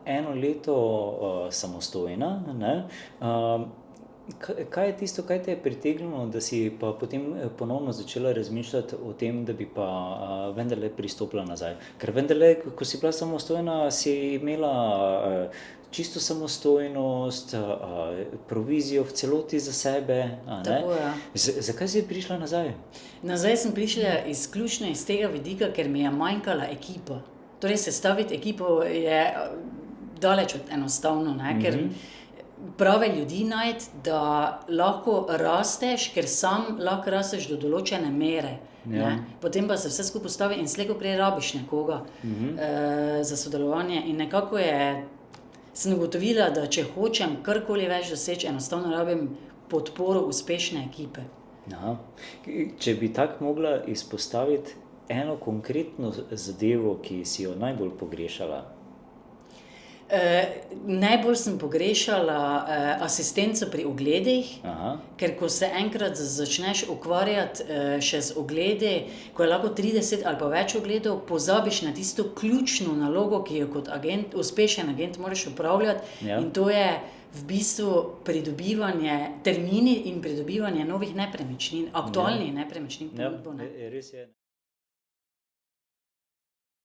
eno leto samostojna, ne, kaj je tisto, kaj te je pritegnilo, da si pa potem ponovno začela razmišljati o tem, da bi pa vendarle pristopila nazaj? Ker vendarle, ko si bila samostojna, si imela čisto samostojnost, provizijo v celoti za sebe, a ne? Tako, ja. Zakaj si prišla nazaj? Nazaj sem prišla izključno iz tega vidika, ker mi je manjkala ekipa. Torej, sestaviti ekipo je daleč od enostavno, ne? Ker prave ljudi najti, da lahko rasteš, ker sam lahko rasteš do določene mere. Ja. Ne? Potem pa se vse skupaj postavi in slej ko prej rabiš nekoga za sodelovanje. In nekako sem ugotovila, da če hočem karkoli več doseči, enostavno rabim podporo uspešne ekipe. Aha. Če bi tako mogla izpostaviti eno konkretno zadevo, ki si jo najbolj pogrešala? Najbolj sem pogrešala asistenco pri ogledih, Aha. ker ko se enkrat začneš ukvarjati še z ogledi, ko je lahko 30 ali pa več ogledov, pozabiš na tisto ključno nalogo, ki jo kot uspešen agent moraš opravljati. Ja. In to je v bistvu pridobivanje termini in pridobivanje novih nepremičnin, aktualnih nepremičnin, ponudbo, ne. Res je.